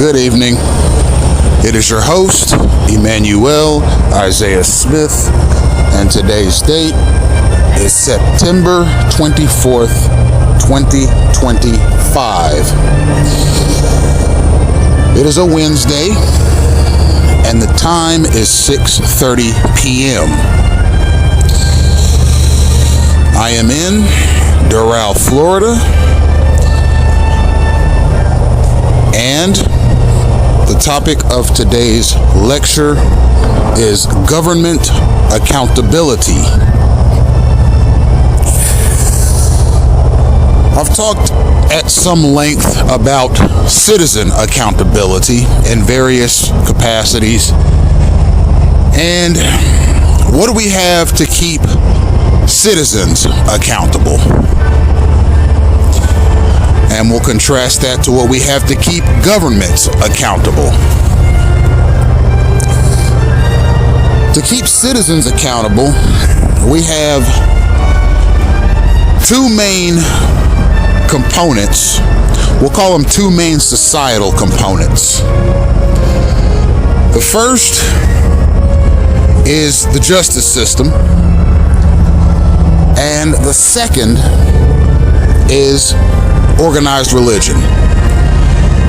Good evening. It is your host, Emmanuel Isaiah Smith, and today's date is September 24th, 2025. It is a Wednesday, and the time is 6:30 p.m. I am in Doral, Florida, and the topic of today's lecture is government accountability. I've talked at some length about citizen accountability in various capacities, and what do we have to keep citizens accountable? And we'll contrast that to what we have to keep governments accountable. To keep citizens accountable, we have two main components. We'll call them two main societal components. The first is the justice system, and the second is organized religion.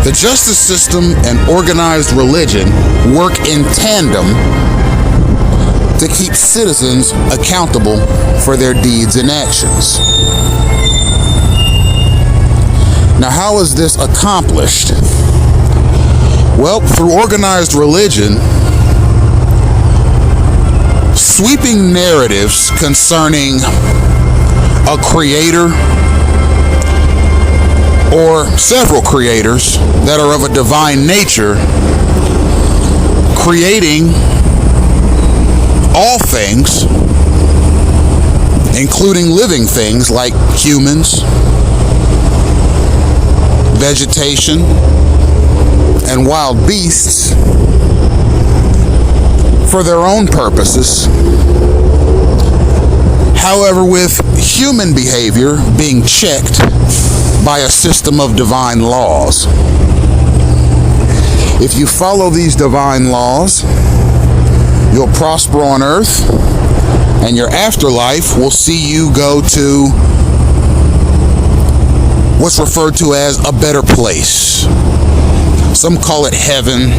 The justice system and organized religion work in tandem to keep citizens accountable for their deeds and actions. Now, how is this accomplished? Well, through organized religion, sweeping narratives concerning a creator or several creators that are of a divine nature, creating all things, including living things like humans, vegetation, and wild beasts, for their own purposes. However, with human behavior being checked by a system of divine laws. If you follow these divine laws, you'll prosper on earth, and your afterlife will see you go to what's referred to as a better place. Some call it heaven.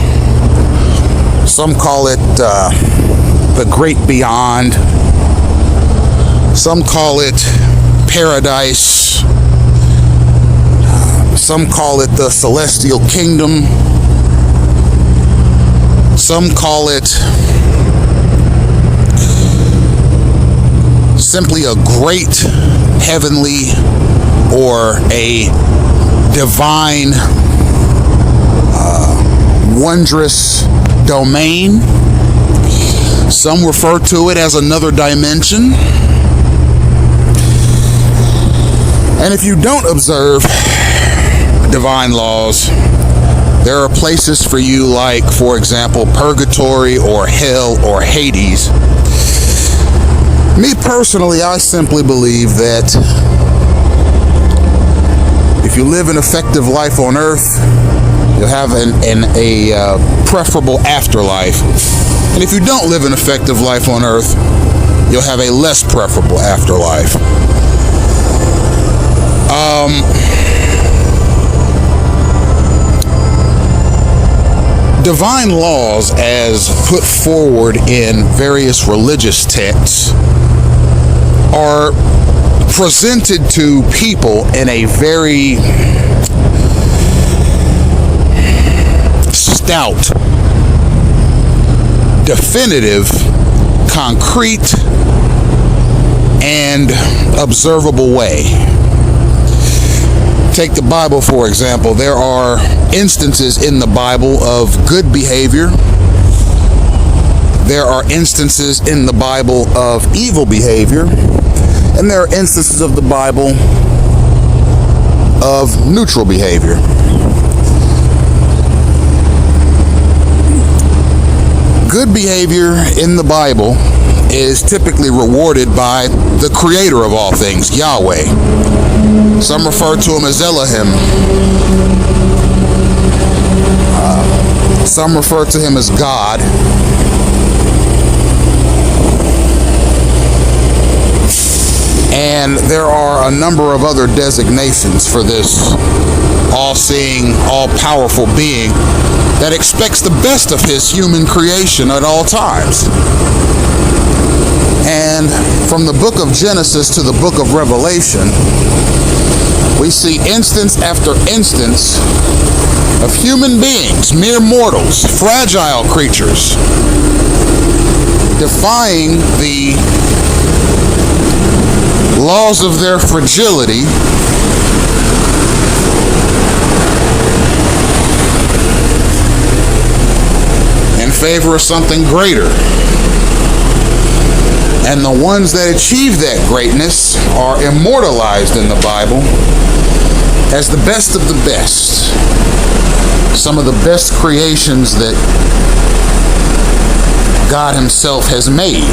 Some call it the great beyond. Some call it paradise. Some call it the celestial kingdom. Some call it simply a great heavenly or a divine, wondrous domain. Some refer to it as another dimension. And if you don't observe divine laws, there are places for you like, for example, purgatory or hell or Hades. Me personally, I simply believe that if you live an effective life on earth, you'll have a preferable afterlife. And if you don't live an effective life on earth, you'll have a less preferable afterlife. Divine laws, as put forward in various religious texts, are presented to people in a very stout, definitive, concrete, and observable way. Take the Bible, for example. There are instances in the Bible of good behavior. There are instances in the Bible of evil behavior. And there are instances of the Bible of neutral behavior. Good behavior in the Bible is typically rewarded by the creator of all things, Yahweh. Some refer to him as Elohim. Some refer to him as God. And there are a number of other designations for this all-seeing, all-powerful being that expects the best of his human creation at all times. And from the book of Genesis to the book of Revelation, we see instance after instance of human beings, mere mortals, fragile creatures, defying the laws of their fragility in favor of something greater. And the ones that achieve that greatness are immortalized in the Bible as the best of the best. Some of the best creations that God himself has made.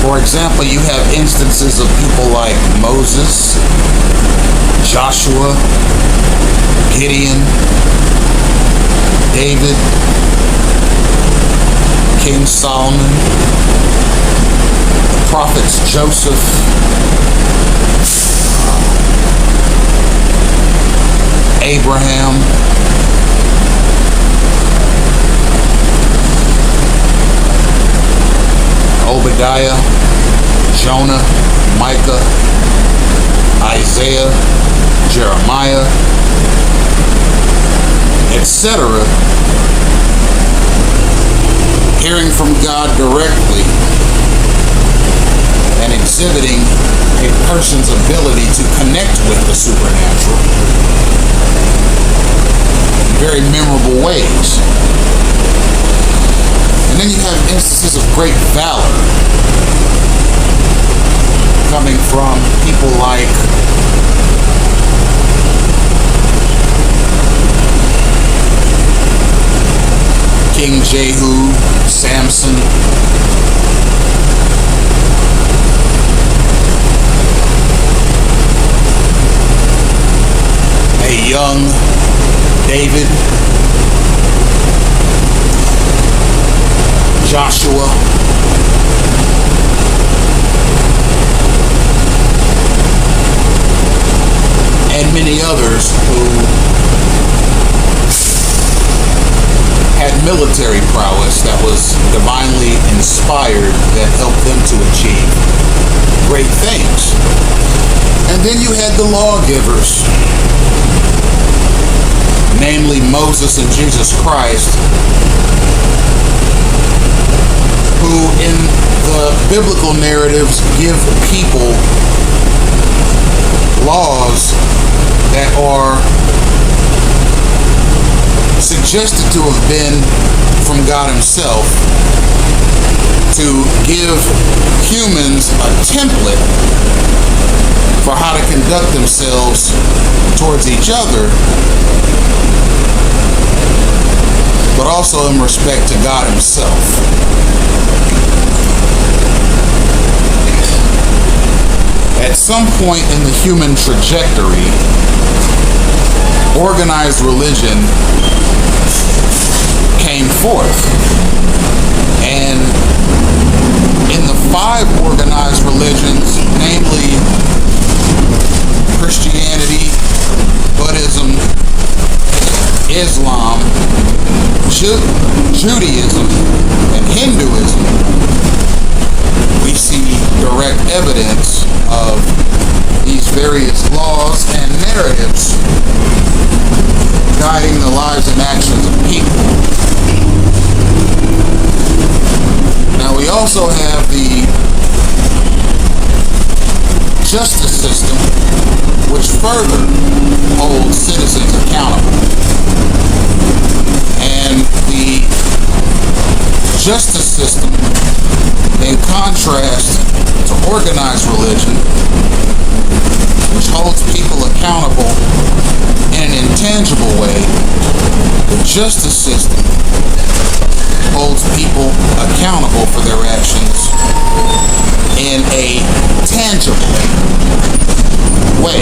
For example, you have instances of people like Moses, Joshua, Gideon, David, King Solomon, the prophets Joseph, Abraham, Obadiah, Jonah, Micah, Isaiah, Jeremiah, etc. Hearing from God directly and exhibiting a person's ability to connect with the supernatural in very memorable ways. And then you have instances of great valor coming from people like King Jehu, Samson, a young David, Joshua, and many others who had military prowess that was divinely inspired that helped them to achieve great things. And then you had the lawgivers, namely Moses and Jesus Christ, who in the biblical narratives give people laws that are suggested to have been from God himself to give humans a template for how to conduct themselves towards each other, but also in respect to God himself. At some point in the human trajectory, organized religion came forth. And in the 5 organized religions, namely Christianity, Buddhism, Islam, Judaism, and Hinduism, we see direct evidence of these various laws and narratives guiding the lives and actions of people. Now we also have the justice system, which further holds citizens accountable. And the justice system, in contrast to organized religion, which holds people accountable in an intangible way, the justice system holds people accountable for their actions in a tangible way.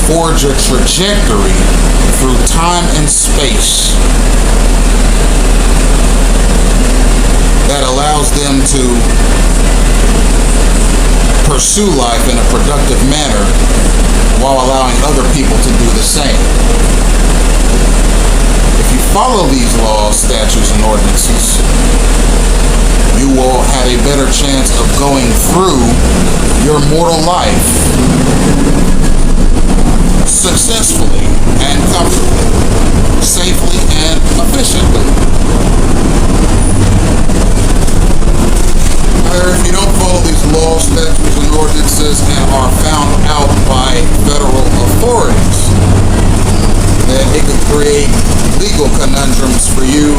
forge a trajectory through time and space that allows them to pursue life in a productive manner while allowing other people to do the same. If you follow these laws, statutes, and ordinances, you will have a better chance of going through your mortal life successfully and comfortably, safely and efficiently. However, if you don't follow these laws, statutes, and ordinances and are found out by federal authorities, then it could create legal conundrums for you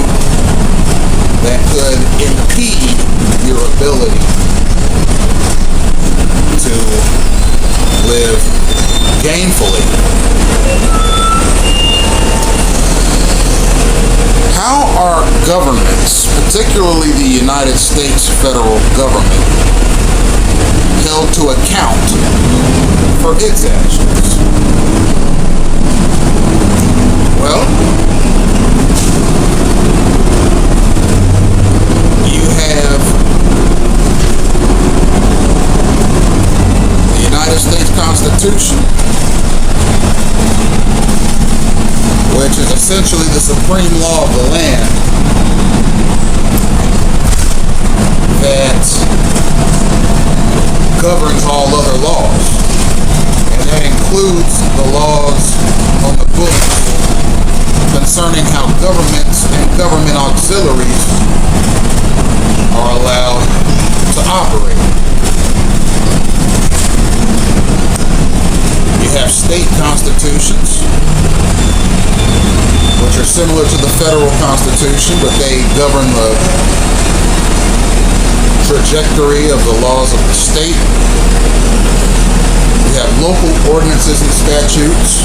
that could impede your ability to live gainfully. How are governments, particularly the United States federal government, held to account for its actions? Well, you have the United States Constitution, which is essentially the supreme law of the land that governs all other laws. And that includes the laws on the books concerning how governments and government auxiliaries are allowed to operate. You have state constitutions, which are similar to the federal constitution, but they govern the trajectory of the laws of the state. You have local ordinances and statutes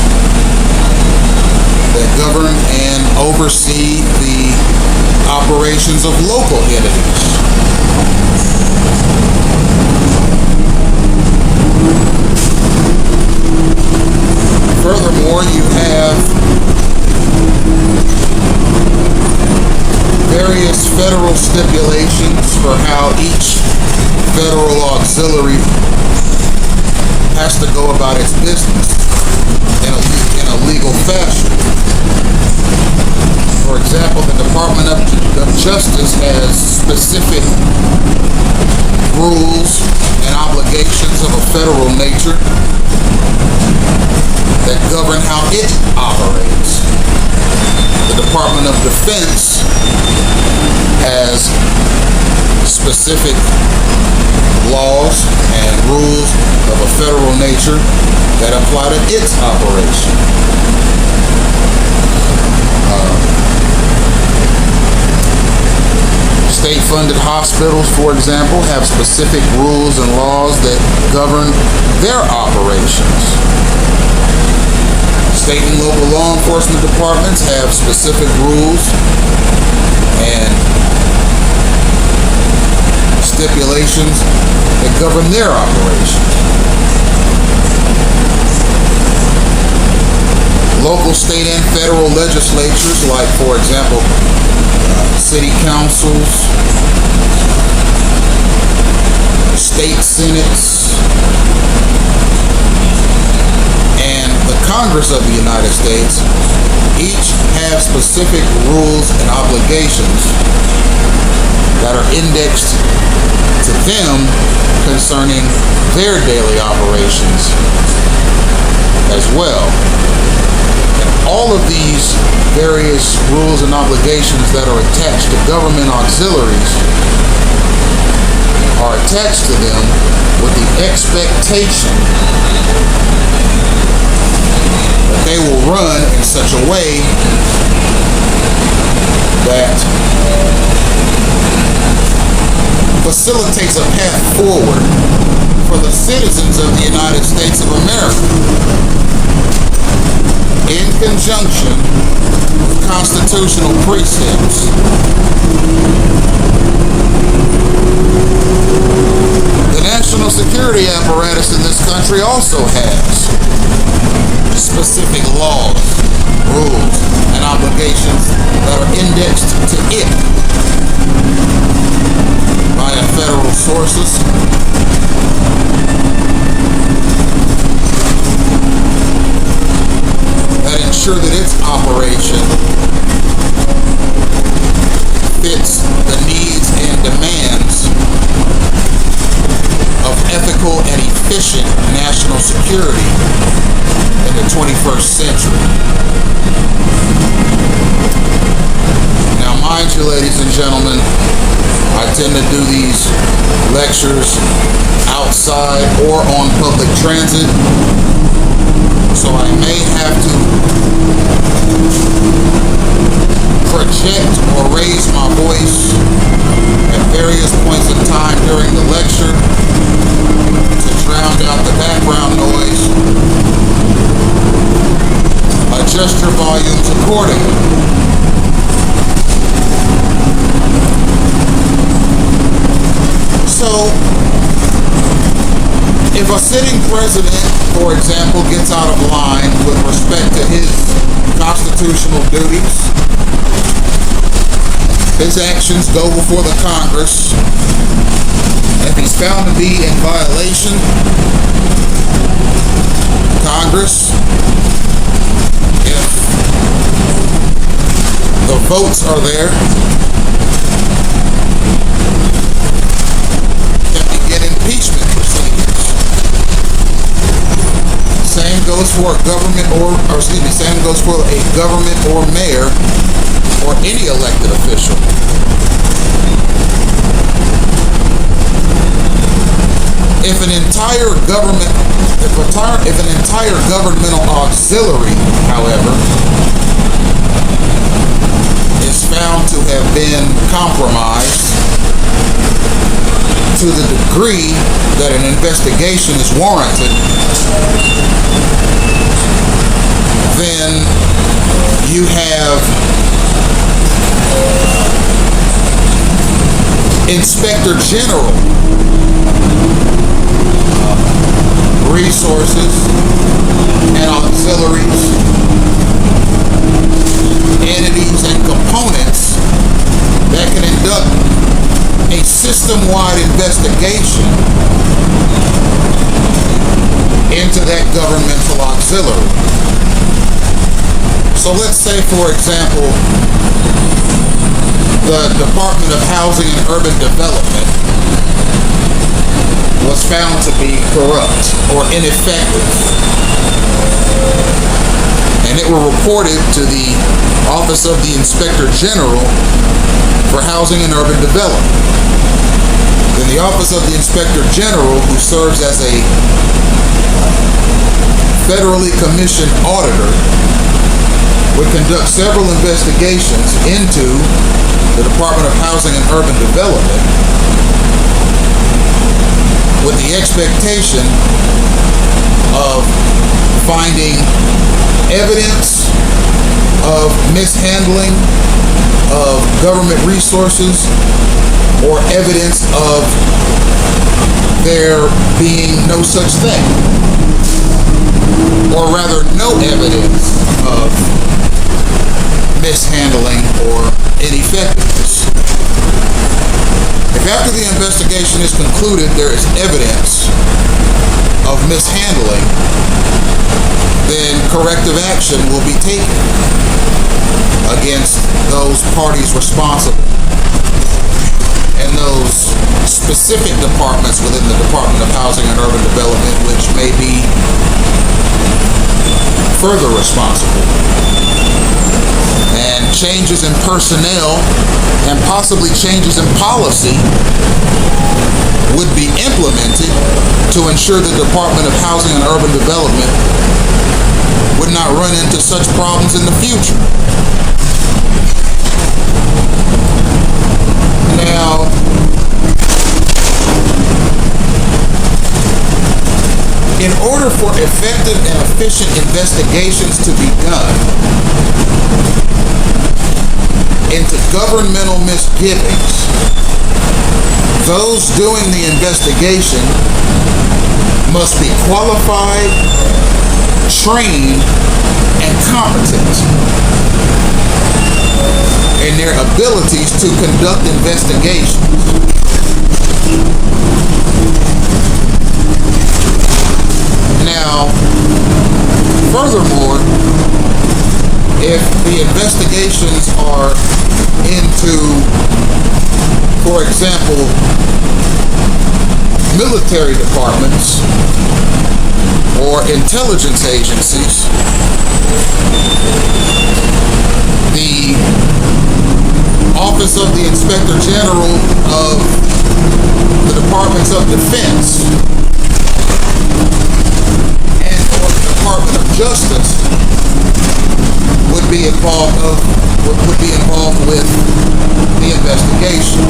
that govern and oversee the operations of local entities. Furthermore, you have various federal stipulations for how each federal auxiliary has to go about its business in a legal fashion. For example, the Department of Justice has specific rules and obligations of a federal nature that govern how it operates. The Department of Defense has specific laws and rules of a federal nature that apply to its operation. State-funded hospitals, for example, have specific rules and laws that govern their operations. State and local law enforcement departments have specific rules and stipulations that govern their operations. Local, state, and federal legislatures, like, for example, city councils, state senates, and the Congress of the United States, each have specific rules and obligations that are indexed to them concerning their daily operations as well. And all of these various rules and obligations that are attached to government auxiliaries are attached to them with the expectation that they will run in such a way that facilitates a path forward for the citizens of the United States of America, in conjunction with constitutional precepts. The national security apparatus in this country also has specific laws, rules, and obligations that are indexed to it via federal sources. That ensure that its operation fits the needs and demands of ethical and efficient national security in the 21st century. Now, mind you, ladies and gentlemen, I tend to do these lectures outside or on public transit, so I may have to project or raise my voice at various points in time during the lecture to drown out the background noise. Adjust your volumes accordingly. So, if a sitting president, for example, gets out of line with respect to his constitutional duties, his actions go before the Congress. If he's found to be in violation, Congress, if the votes are there, can begin impeachment proceedings. Same goes for a government same goes for a government or mayor or any elected official. If an entire governmental auxiliary, however, is found to have been compromised to the degree that an investigation is warranted, then you have Inspector General resources and auxiliaries, entities and components that can conduct a system-wide investigation into that governmental auxiliary. So let's say, for example, the Department of Housing and Urban Development was found to be corrupt or ineffective, and it were reported to the Office of the Inspector General for Housing and Urban Development. Then the Office of the Inspector General, who serves as a federally commissioned auditor, would conduct several investigations into the Department of Housing and Urban Development with the expectation of finding evidence of mishandling of government resources or evidence of there being no such thing, or rather no evidence of mishandling or ineffectiveness. If after the investigation is concluded there is evidence of mishandling, then corrective action will be taken against those parties responsible and those specific departments within the Department of Housing and Urban Development which may be further responsible. And changes in personnel and possibly changes in policy would be implemented to ensure the Department of Housing and Urban Development would not run into such problems in the future. Now, in order for effective and efficient investigations to be done into governmental misgivings, those doing the investigation must be qualified, trained and competent in their abilities to conduct investigations. Now, furthermore, if the investigations are into, for example, military departments or intelligence agencies, the Office of the Inspector General of the Departments of Defense and or the Department of Justice would be involved with the investigation.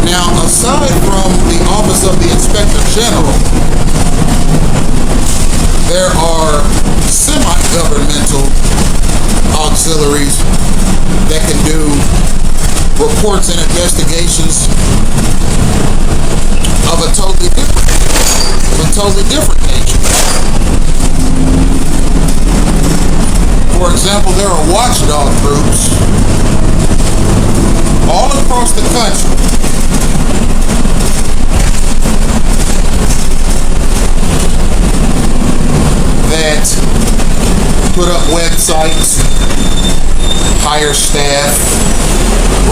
Now, aside from the Office of the Inspector General, there are semi-governmental auxiliaries that can do reports and investigations of a totally different nature. For example, there are watchdog groups all across the country that put up websites, hire staff,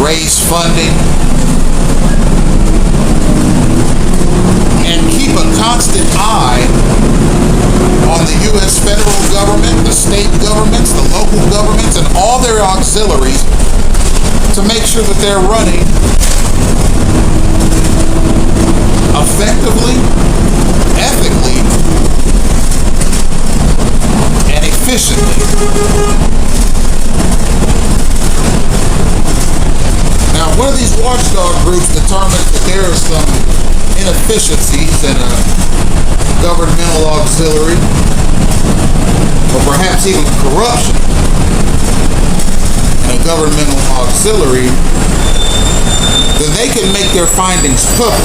raise funding, and keep a constant eye on the U.S. federal government, the state governments, the local governments, and all their auxiliaries to make sure that they're running effectively, ethically, and efficiently. Now, one of these watchdog groups determines that there are some inefficiencies in a governmental auxiliary, or perhaps even corruption in a governmental auxiliary, then they can make their findings public.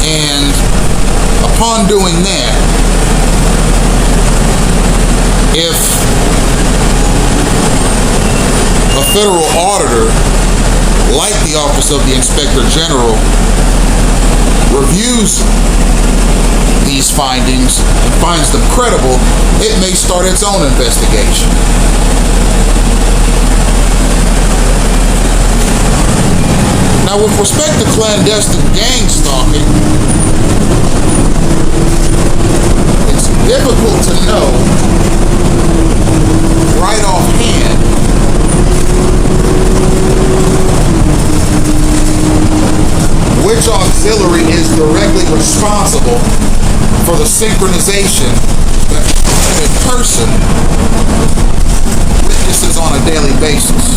And upon doing that, if a federal auditor, like the Office of the Inspector General, reviews these findings and finds them credible, it may start its own investigation. Now, with respect to clandestine gang stalking, it's difficult to know right offhand which auxiliary is directly responsible for the synchronization that a person witnesses on a daily basis.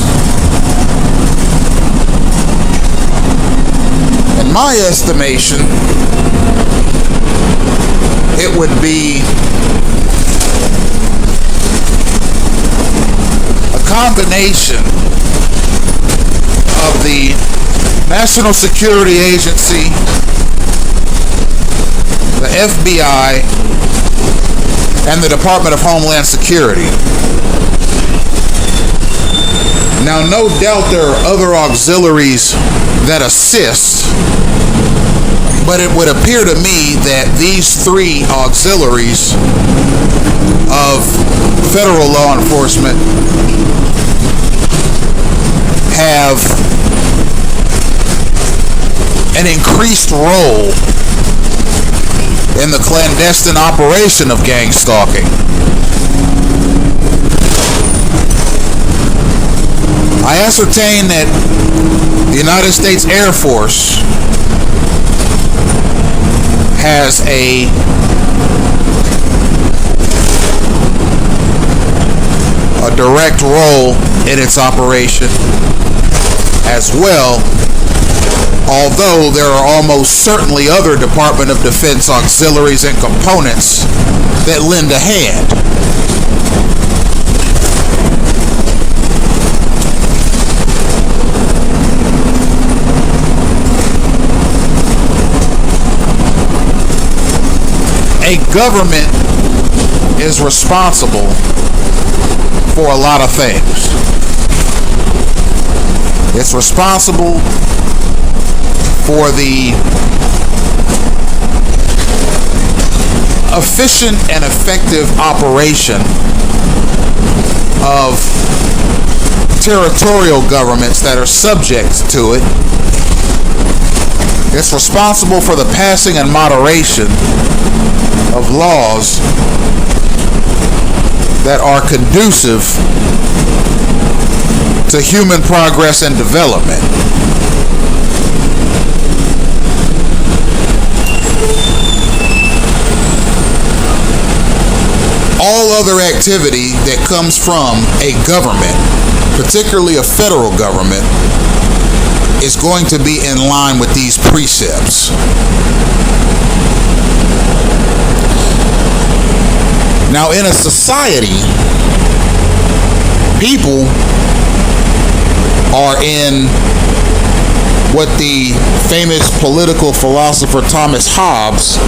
In my estimation, it would be a combination of the National Security Agency, the FBI, and the Department of Homeland Security. Now, no doubt there are other auxiliaries that assist, but it would appear to me that these three auxiliaries of federal law enforcement have an increased role in the clandestine operation of gang stalking. I ascertain that the United States Air Force has a direct role in its operation as well, although there are almost certainly other Department of Defense auxiliaries and components that lend a hand. a government is responsible for a lot of things. It's responsible for the efficient and effective operation of territorial governments that are subject to it. It's responsible for the passing and moderation of laws that are conducive to human progress and development. All other activity that comes from a government, particularly a federal government, is going to be in line with these precepts. Now, in a society, people are in what the famous political philosopher Thomas Hobbes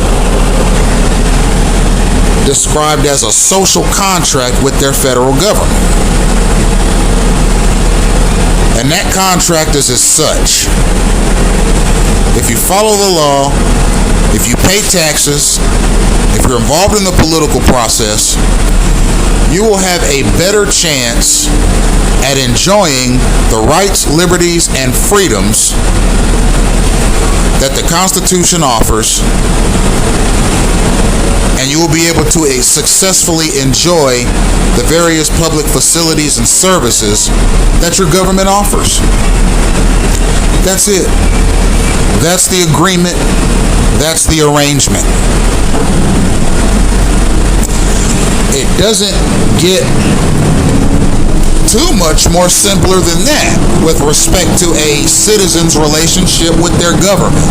described as a social contract with their federal government. And that contract is as such: if you follow the law, if you pay taxes, if you're involved in the political process, you will have a better chance at enjoying the rights, liberties, and freedoms that the Constitution offers, and you will be able to successfully enjoy the various public facilities and services that your government offers. That's it. That's the agreement. That's the arrangement. It doesn't get too much more simpler than that with respect to a citizen's relationship with their government.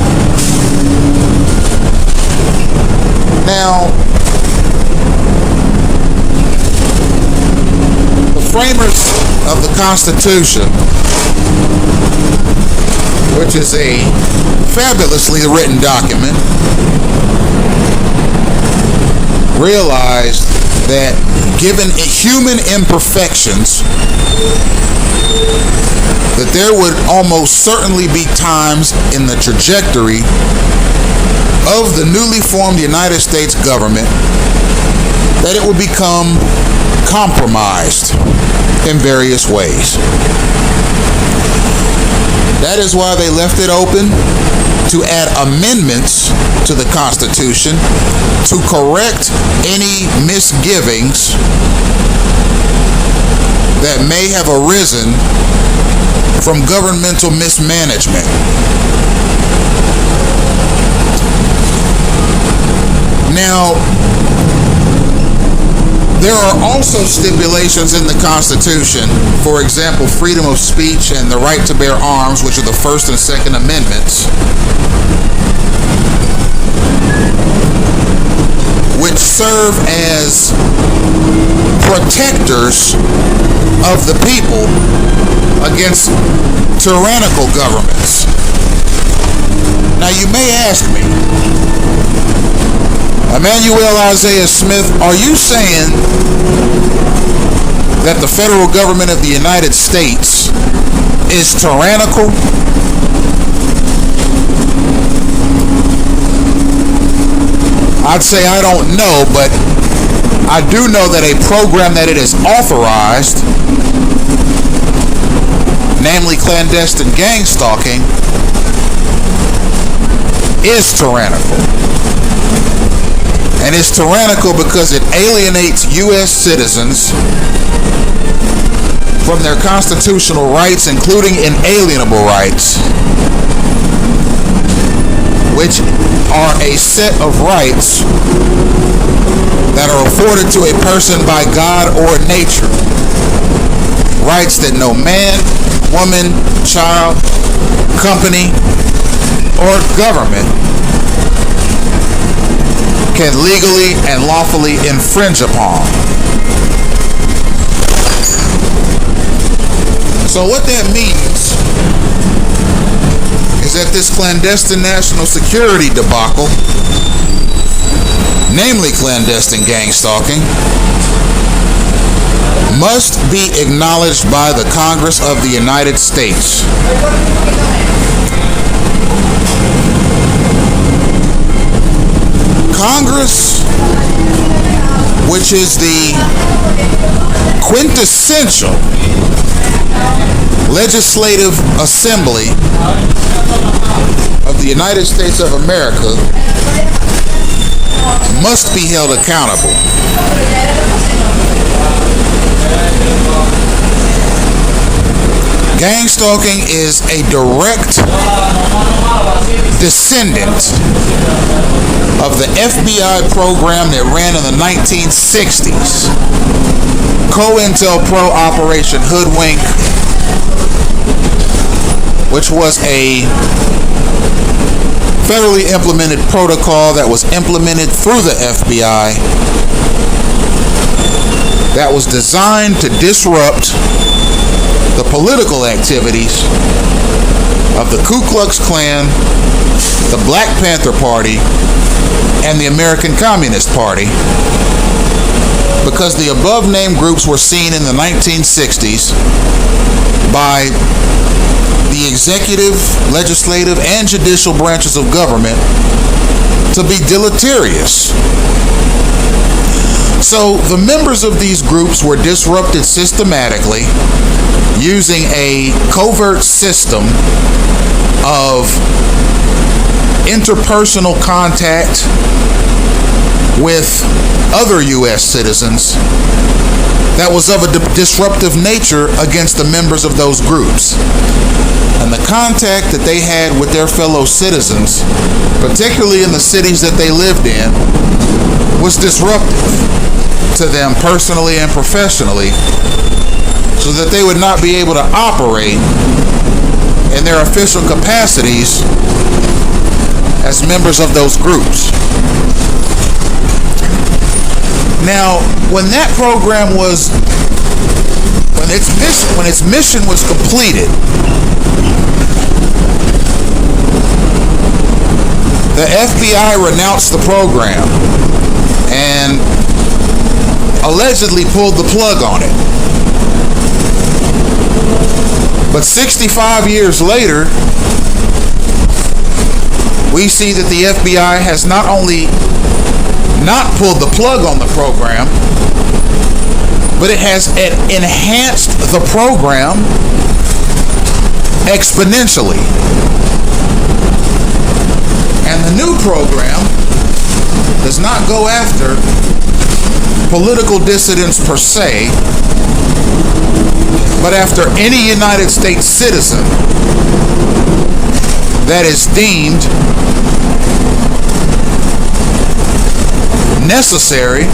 Now, the framers of the Constitution, which is a fabulously written document, realized that given human imperfections, that there would almost certainly be times in the trajectory of the newly formed United States government that it will become compromised in various ways. That is why they left it open to add amendments to the Constitution to correct any misgivings that may have arisen from governmental mismanagement. Now, there are also stipulations in the Constitution, for example, freedom of speech and the right to bear arms, which are the First and Second Amendments, which serve as protectors of the people against tyrannical governments. Now, you may ask me, Emmanuel Isaiah Smith, are you saying that the federal government of the United States is tyrannical? I'd say I don't know, but I do know that a program that it has authorized, namely clandestine gang-stalking, is tyrannical. And it's tyrannical because it alienates U.S. citizens from their constitutional rights, including inalienable rights, which are a set of rights that are afforded to a person by God or nature. Rights that no man, woman, child, company, or government can legally and lawfully infringe upon. So what that means is that this clandestine national security debacle namely clandestine gang stalking, must be acknowledged by the Congress of the United States. Congress, which is the quintessential legislative assembly of the United States of America, must be held accountable. Gang stalking is a direct descendant of the FBI program that ran in the 1960s. COINTELPRO Operation Hoodwink, which was a federally implemented protocol that was implemented through the FBI that was designed to disrupt the political activities of the Ku Klux Klan, the Black Panther Party, and the American Communist Party, because the above-named groups were seen in the 1960s by the executive, legislative, and judicial branches of government to be deleterious. So the members of these groups were disrupted systematically using a covert system of interpersonal contact with other U.S. citizens that was of a disruptive nature against the members of those groups. And the contact that they had with their fellow citizens, particularly in the cities that they lived in, was disruptive to them personally and professionally, so that they would not be able to operate in their official capacities as members of those groups. Now, when that program was, when its mission was completed, the FBI renounced the program and allegedly pulled the plug on it. But 65 years later, we see that the FBI has not only not pulled the plug on the program, but it has enhanced the program exponentially. And the new program does not go after political dissidents per se, but after any United States citizen that is deemed necessary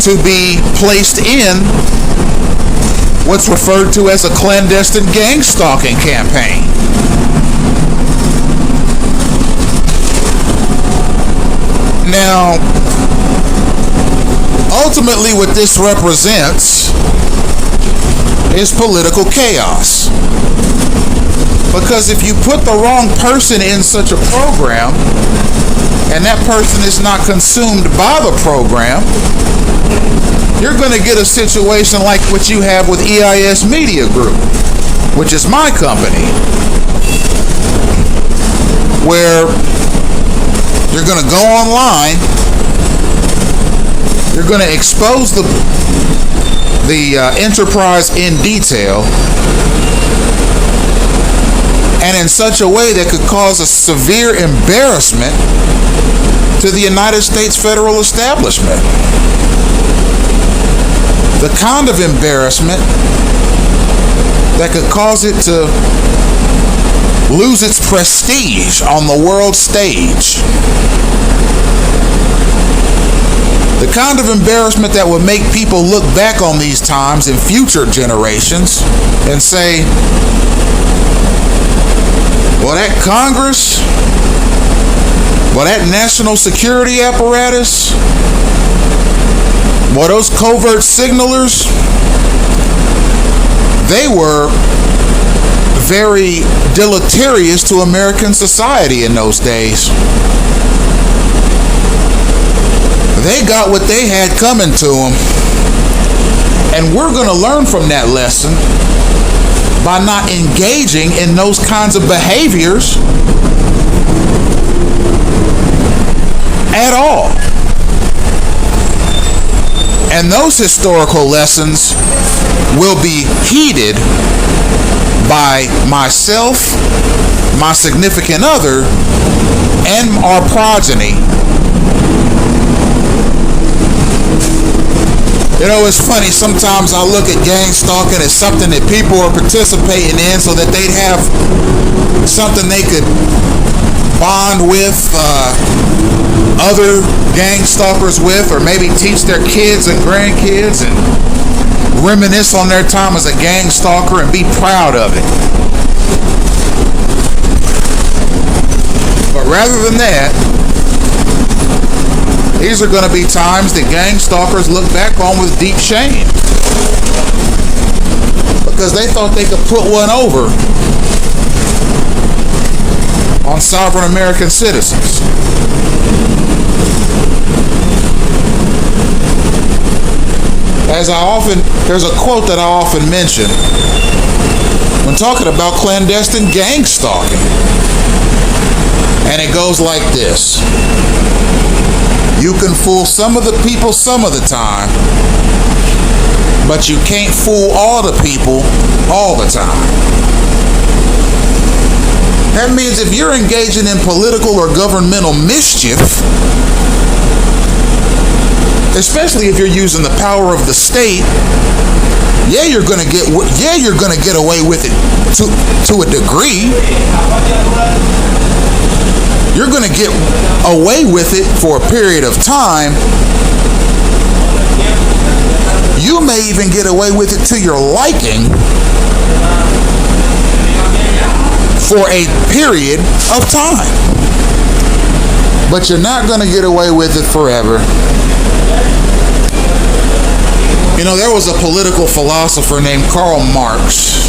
to be placed in what's referred to as a clandestine gang stalking campaign. Now, ultimately what this represents is political chaos. Because if you put the wrong person in such a program, and that person is not consumed by the program, you're going to get a situation like what you have with EIS Media Group, which is my company, where you're going to go online, you're going to expose the enterprise in detail, and in such a way that could cause a severe embarrassment to the United States federal establishment. The kind of embarrassment that could cause it to lose its prestige on the world stage. The kind of embarrassment that would make people look back on these times in future generations and say, well, that Congress, well, that national security apparatus, well, those covert signalers, they were very deleterious to American society in those days. They got what they had coming to them. And we're going to learn from that lesson by not engaging in those kinds of behaviors at all. And those historical lessons will be heeded by myself, my significant other, and our progeny. You know, it's funny, sometimes I look at gang stalking as something that people are participating in so that they'd have something they could bond with other gang stalkers with, or maybe teach their kids and grandkids and reminisce on their time as a gang stalker and be proud of it. But rather than that, these are going to be times that gang stalkers look back on with deep shame, because they thought they could put one over on sovereign American citizens. There's a quote that I often mention when talking about clandestine gang stalking, and it goes like this: you can fool some of the people some of the time, but you can't fool all the people all the time. That means if you're engaging in political or governmental mischief, especially if you're using the power of the state, you're gonna get away with it to a degree. You're going to get away with it for a period of time. You may even get away with it to your liking for a period of time. But you're not going to get away with it forever. You know, there was a political philosopher named Karl Marx,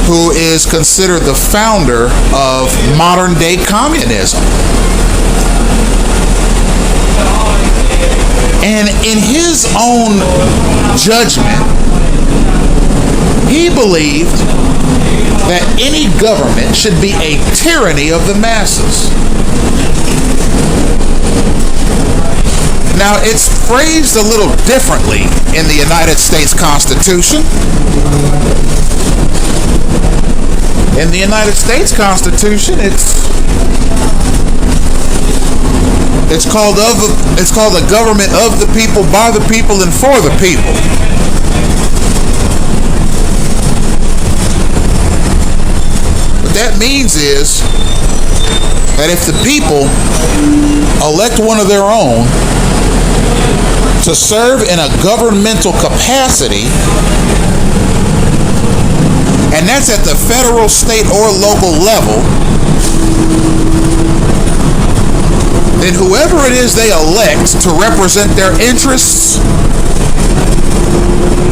who is considered the founder of modern-day communism. And in his own judgment, he believed that any government should be a tyranny of the masses. Now, it's phrased a little differently in the United States Constitution. In the United States Constitution, it's called the government of the people, by the people, and for the people. What that means is that if the people elect one of their own to serve in a governmental capacity, and that's at the federal, state, or local level, then whoever it is they elect to represent their interests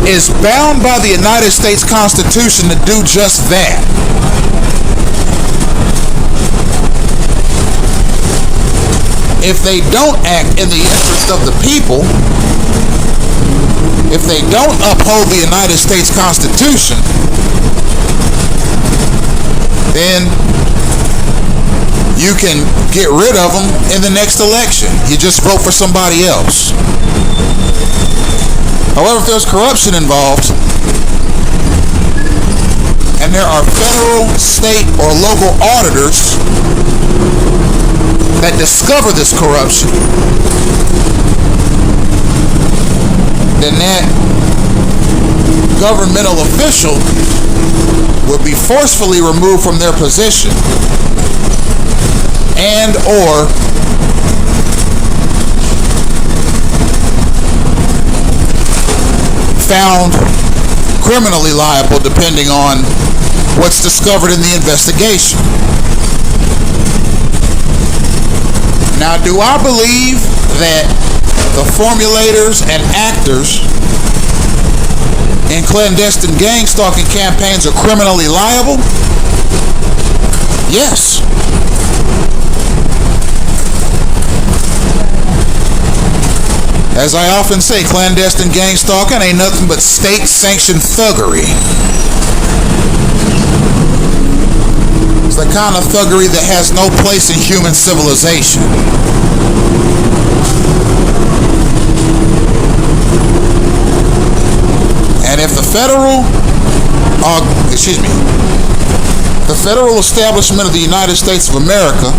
is bound by the United States Constitution to do just that. If they don't act in the interest of the people, if they don't uphold the United States Constitution, then you can get rid of them in the next election. You just vote for somebody else. However, if there's corruption involved, and there are federal, state, or local auditors that discover this corruption, then that governmental official will be forcefully removed from their position and or found criminally liable, depending on what's discovered in the investigation. Now, do I believe that the formulators and actors in clandestine gang stalking campaigns are criminally liable? Yes. As I often say, clandestine gang stalking ain't nothing but state-sanctioned thuggery. It's the kind of thuggery that has no place in human civilization. And if the federal establishment of the United States of America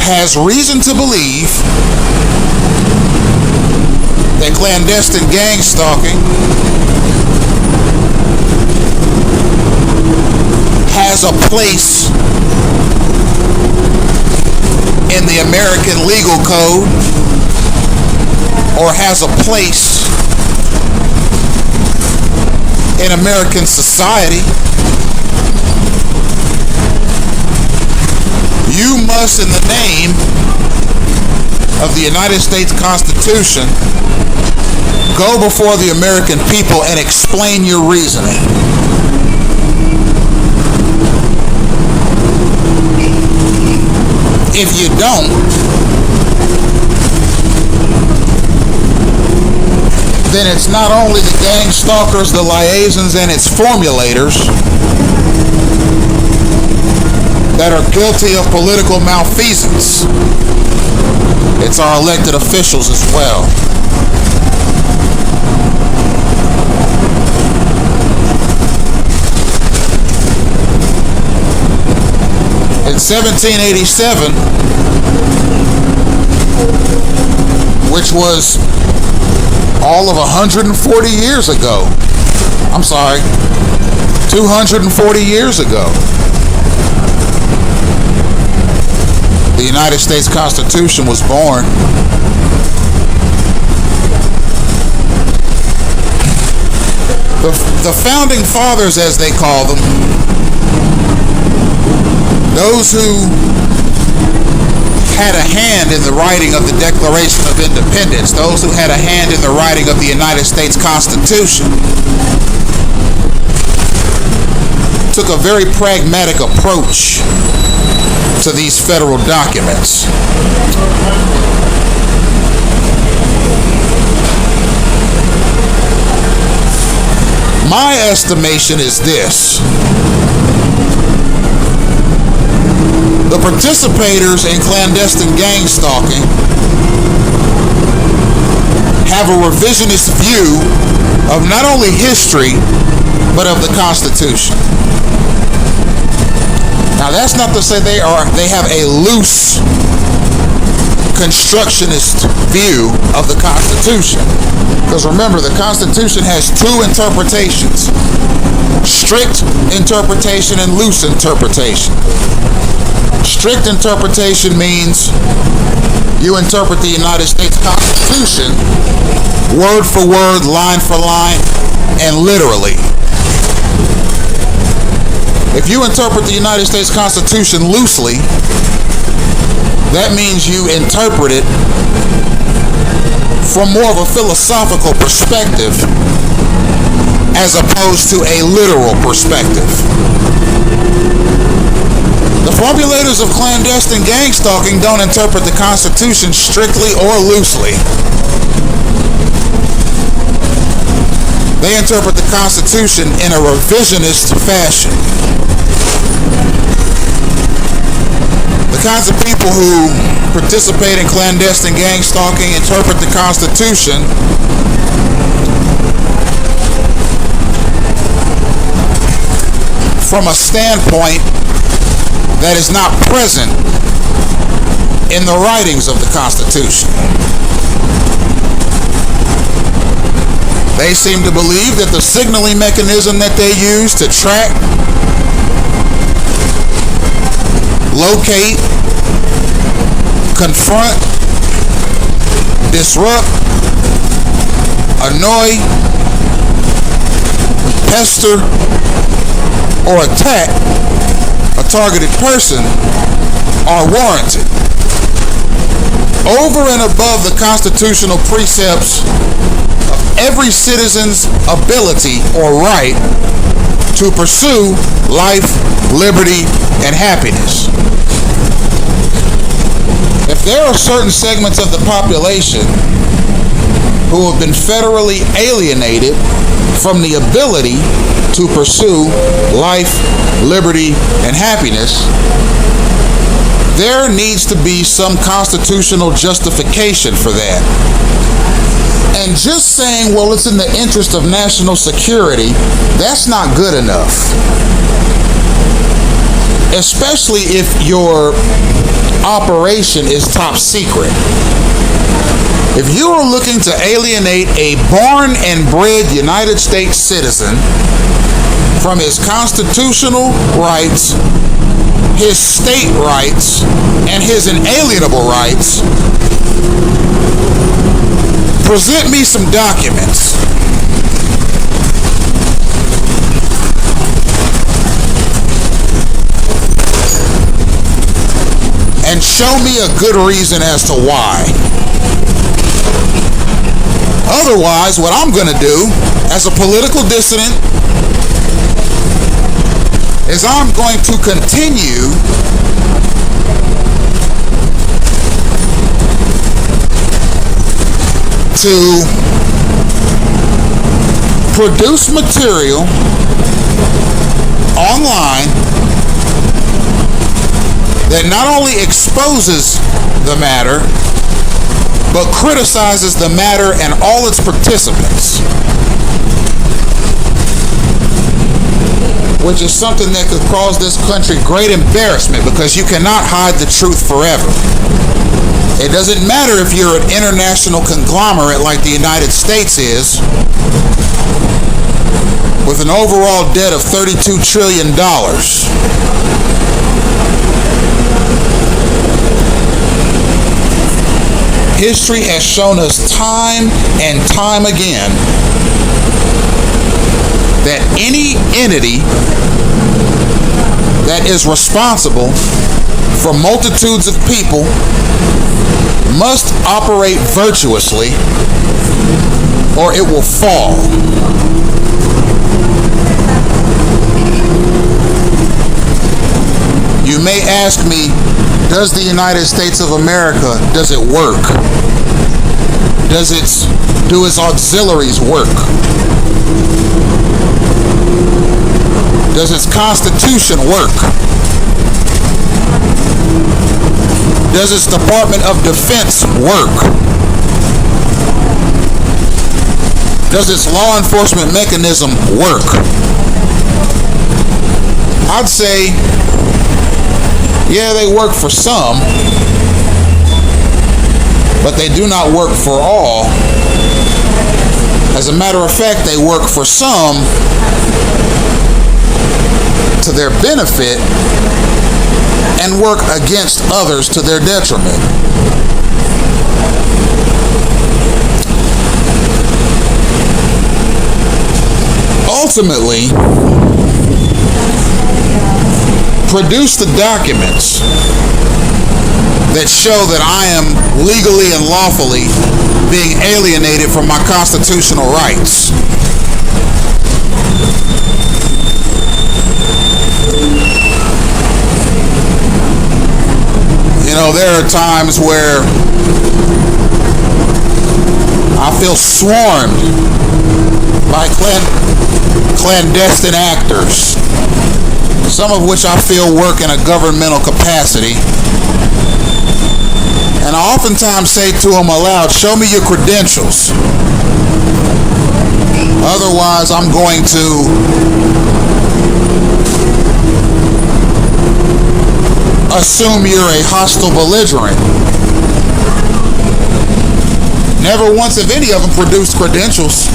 has reason to believe that clandestine gang stalking has a place in the American legal code, or has a place in American society, you must, in the name of the United States Constitution, go before the American people and explain your reasoning. If you don't, then it's not only the gang stalkers, the liaisons, and its formulators that are guilty of political malfeasance. It's our elected officials as well. In 1787, which was all of 140 years ago, 240 years ago, the United States Constitution was born. The founding fathers, as they call them, those who had a hand in the writing of the Declaration of Independence, those who had a hand in the writing of the United States Constitution, took a very pragmatic approach to these federal documents. My estimation is this: the participators in clandestine gang stalking have a revisionist view of not only history, but of the Constitution. Now, that's not to say they have a loose constructionist view of the Constitution. Because remember, the Constitution has two interpretations: strict interpretation and loose interpretation. Strict interpretation means you interpret the United States Constitution word for word, line for line, and literally. If you interpret the United States Constitution loosely, that means you interpret it from more of a philosophical perspective as opposed to a literal perspective. The formulators of clandestine gang stalking don't interpret the Constitution strictly or loosely. They interpret the Constitution in a revisionist fashion. The kinds of people who participate in clandestine gang stalking interpret the Constitution from a standpoint that is not present in the writings of the Constitution. They seem to believe that the signaling mechanism that they use to track, locate, confront, disrupt, annoy, pester, or attack a targeted person are warranted over and above the constitutional precepts of every citizen's ability or right to pursue life, liberty, and happiness. If there are certain segments of the population who have been federally alienated from the ability to pursue life, liberty, and happiness, there needs to be some constitutional justification for that. And just saying, well, it's in the interest of national security, that's not good enough. Especially if your operation is top secret. If you are looking to alienate a born and bred United States citizen from his constitutional rights, his state rights, and his inalienable rights, present me some documents. And show me a good reason as to why. Otherwise, what I'm going to do as a political dissident is I'm going to continue to produce material online that not only exposes the matter, but criticizes the matter and all its participants, which is something that could cause this country great embarrassment, because you cannot hide the truth forever. It doesn't matter if you're an international conglomerate like the United States is, with an overall debt of $32 trillion. History has shown us time and time again that any entity that is responsible for multitudes of people must operate virtuously, or it will fall. You may ask me, does the United States of America, does it work? Do its auxiliaries work? Does its Constitution work? Does its Department of Defense work? Does its law enforcement mechanism work? I'd say, yeah, they work for some, but they do not work for all. As a matter of fact, they work for some to their benefit and work against others to their detriment. Ultimately, produce the documents that show that I am legally and lawfully being alienated from my constitutional rights. You know, there are times where I feel swarmed by clandestine actors, some of which I feel work in a governmental capacity. And I oftentimes say to them aloud, show me your credentials. Otherwise, I'm going to assume you're a hostile belligerent. Never once have any of them produced credentials.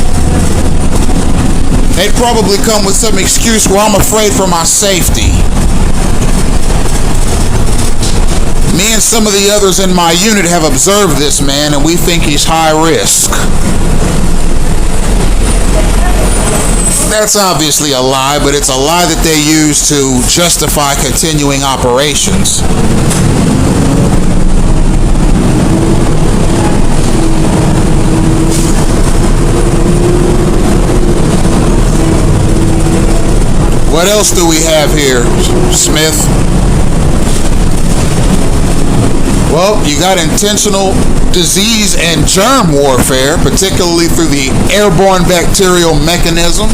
They'd probably come with some excuse where I'm afraid for my safety. Me and some of the others in my unit have observed this man, and we think he's high risk. That's obviously a lie, but it's a lie that they use to justify continuing operations. What else do we have here, Smith? Well, you got intentional disease and germ warfare, particularly through the airborne bacterial mechanism.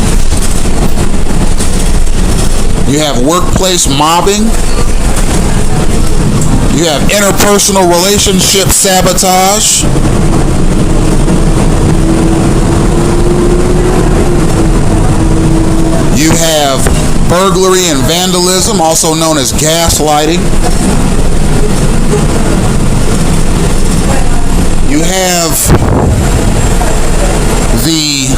You have workplace mobbing. You have interpersonal relationship sabotage. You have burglary and vandalism, also known as gaslighting. You have the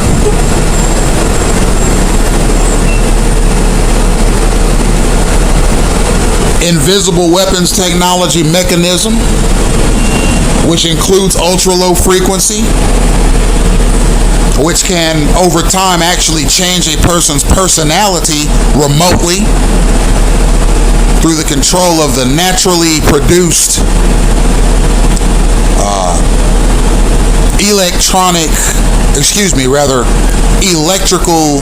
invisible weapons technology mechanism, which includes ultra-low frequency, which can, over time, actually change a person's personality remotely through the control of the naturally produced electrical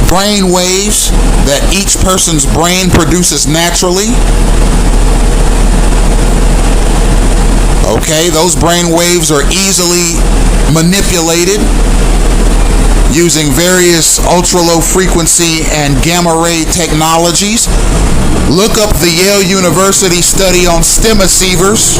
brain waves that each person's brain produces naturally. Okay, those brain waves are easily manipulated using various ultra-low frequency and gamma ray technologies. Look up the Yale University study on stem receivers.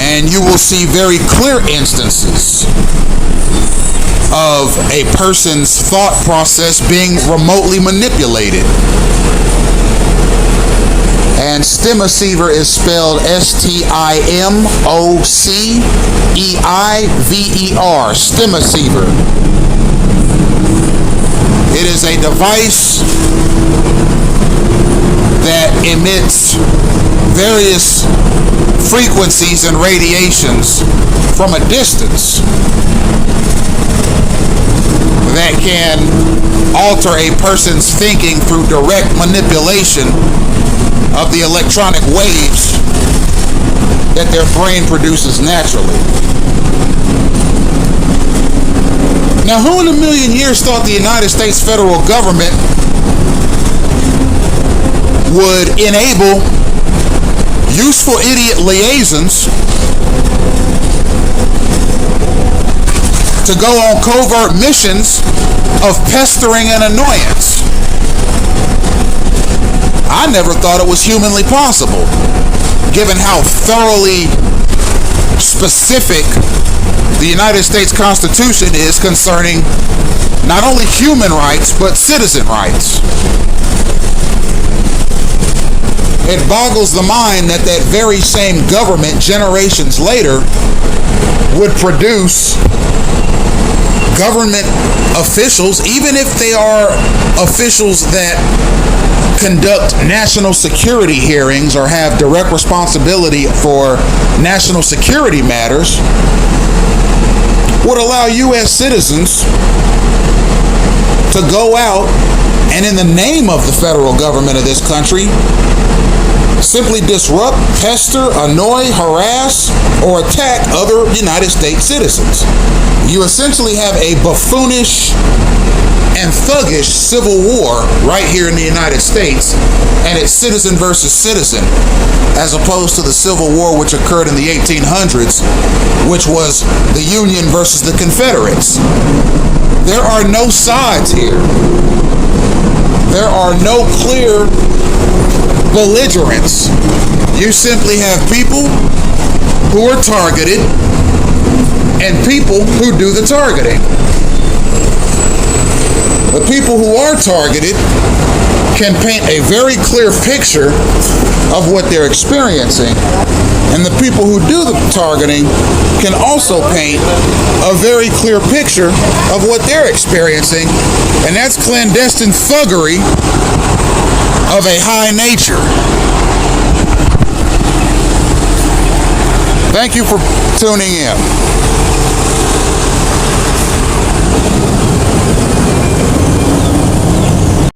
And you will see very clear instances of a person's thought process being remotely manipulated. And stemoceiver is spelled STIMOCEIVER, stemoceiver. It is a device that emits various frequencies and radiations from a distance that can alter a person's thinking through direct manipulation of the electronic waves that their brain produces naturally. Now, who in a million years thought the United States federal government would enable useful idiot liaisons to go on covert missions of pestering and annoyance? I never thought it was humanly possible, given how thoroughly specific the United States Constitution is concerning not only human rights, but citizen rights. It boggles the mind that that very same government, generations later, would produce government officials, even if they are officials that conduct national security hearings or have direct responsibility for national security matters, would allow U.S. citizens to go out and, in the name of the federal government of this country, simply disrupt, pester, annoy, harass, or attack other United States citizens. You essentially have a buffoonish and thuggish civil war right here in the United States, and it's citizen versus citizen, as opposed to the Civil War which occurred in the 1800s, which was the Union versus the Confederates. There are no sides here. There are no clear belligerents. You simply have people who are targeted and people who do the targeting. The people who are targeted can paint a very clear picture of what they're experiencing, and the people who do the targeting can also paint a very clear picture of what they're experiencing, and that's clandestine thuggery of a high nature. Thank you for tuning in.